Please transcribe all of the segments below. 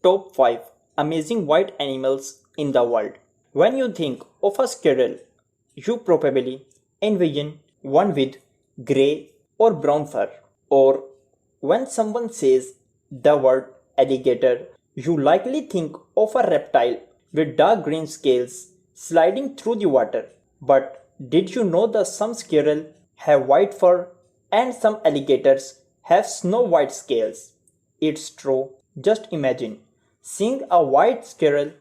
Top 5 Amazing White Animals in the World. When you think of a squirrel, you probably envision one with grey or brown fur. Or when someone says the word alligator, you likely think of a reptile with dark green scales sliding through the water. But did you know that some squirrels have white fur and some alligators have snow white scales? It's true. Just imagine seeing a white squirrel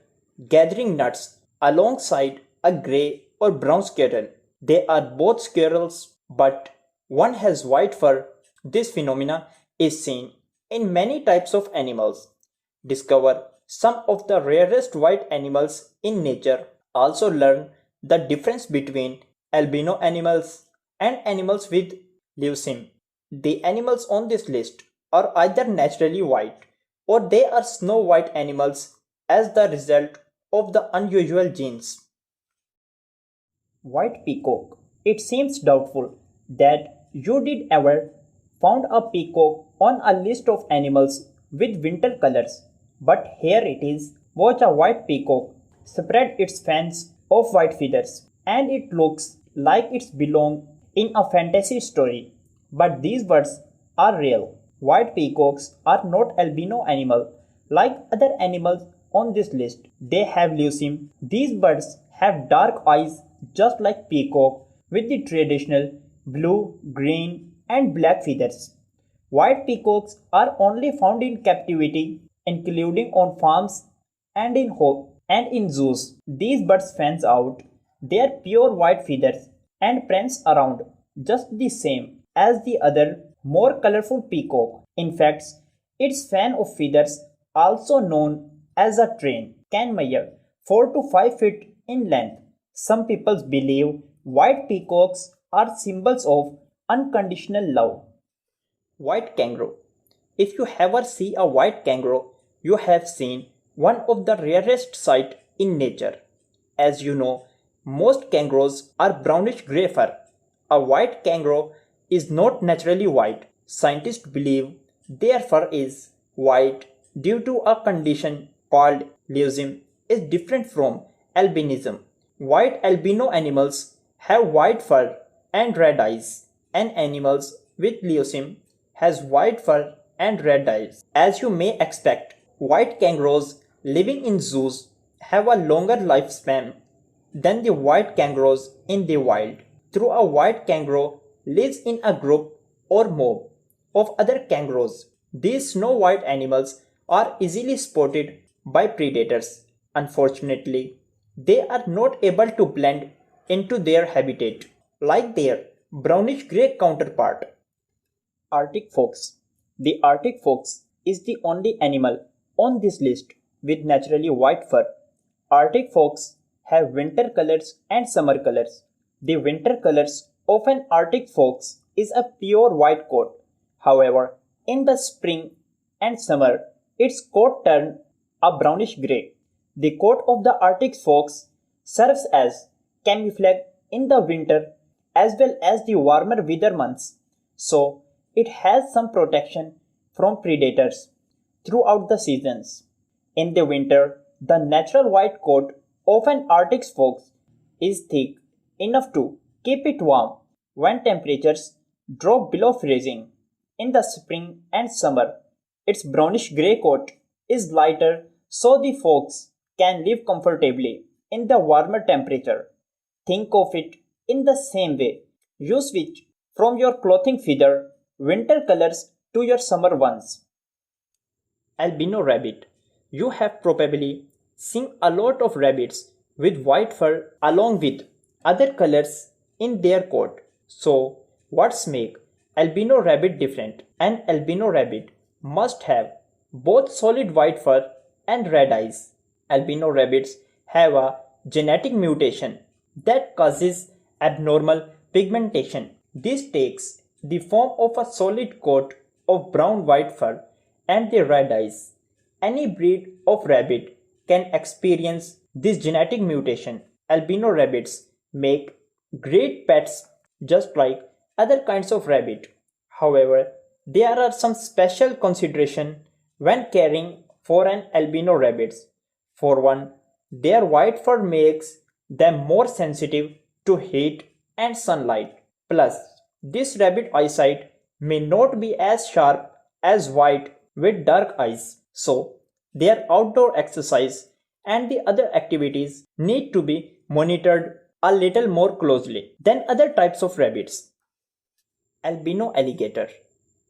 gathering nuts alongside a grey or brown squirrel. They are both squirrels, but one has white fur. This phenomena is seen in many types of animals. Discover some of the rarest white animals in nature. Also learn the difference between albino animals and animals with leucism. The animals on this list are either naturally white or they are snow white animals as the result of the unusual genes. White peacock. It seems doubtful that you did ever found a peacock on a list of animals with winter colors, but here it is. Watch a white peacock spread its fans of white feathers, and it looks like it's belong in a fantasy story. But these birds are real. White peacocks are not albino animal like other animals on this list. They have leucism. These birds have dark eyes just like peacock with the traditional blue, green and black feathers. White peacocks are only found in captivity, including on farms and in zoos. These birds fans out their pure white feathers and prance around just the same as the other more colorful peacock. In fact, its fan of feathers, also known as a train, can measure 4 to 5 feet in length. Some people believe white peacocks are symbols of unconditional love. White kangaroo. If you ever see a white kangaroo, you have seen one of the rarest sight in nature. As you know, most kangaroos are brownish grey fur. A white kangaroo is not naturally white. Scientists believe their fur is white due to a condition called leucism is different from albinism. White albino animals have white fur and red eyes, and animals with leucism has white fur and red eyes. As you may expect, white kangaroos living in zoos have a longer lifespan than the white kangaroos in the wild. Though a white kangaroo lives in a group or mob of other kangaroos, these snow white animals are easily spotted by predators. Unfortunately, they are not able to blend into their habitat like their brownish grey counterpart. Arctic fox. The Arctic fox is the only animal on this list with naturally white fur. Arctic fox have winter colors and summer colors. The winter colors of an Arctic fox is a pure white coat. However, in the spring and summer, its coat turns a brownish grey. The coat of the Arctic fox serves as camouflage in the winter as well as the warmer weather months, so it has some protection from predators throughout the seasons. In the winter, the natural white coat of an Arctic fox is thick enough to keep it warm when temperatures drop below freezing. In the spring and summer, its brownish grey coat is lighter so the fox can live comfortably in the warmer temperature. Think of it in the same way. You switch from your clothing feather winter colors to your summer ones. Albino rabbit. You have probably seen a lot of rabbits with white fur along with other colors in their coat. So, what's make albino rabbit different? An albino rabbit must have both solid white fur and red eyes. Albino rabbits have a genetic mutation that causes abnormal pigmentation. This takes the form of a solid coat of brown white fur and the red eyes. Any breed of rabbit can experience this genetic mutation. Albino rabbits make great pets just like other kinds of rabbit. However, there are some special consideration when caring for an albino rabbits. For one, their white fur makes them more sensitive to heat and sunlight. Plus, this rabbit eyesight may not be as sharp as white with dark eyes. So, their outdoor exercise and the other activities need to be monitored a little more closely than other types of rabbits. Albino alligator.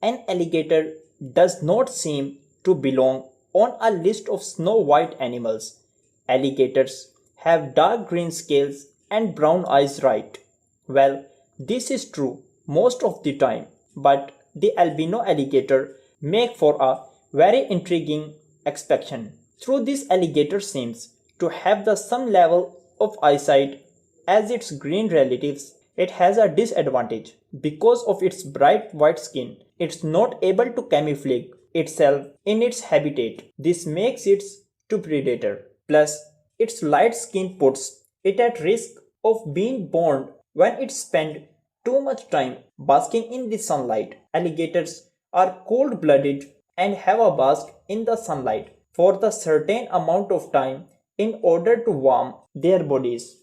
An alligator does not seem to belong on a list of snow white animals. Alligators have dark green scales and brown eyes, right? Well, this is true most of the time, but the albino alligator make for a very intriguing exception. Through this alligator seems to have the some level of eyesight as its green relatives. It has a disadvantage because of its bright white skin. It's not able to camouflage itself in its habitat. This makes it to predator. Plus, its light skin puts it at risk of being burned when it spends too much time basking in the sunlight. Alligators are cold-blooded and have a bask in the sunlight for the certain amount of time in order to warm their bodies.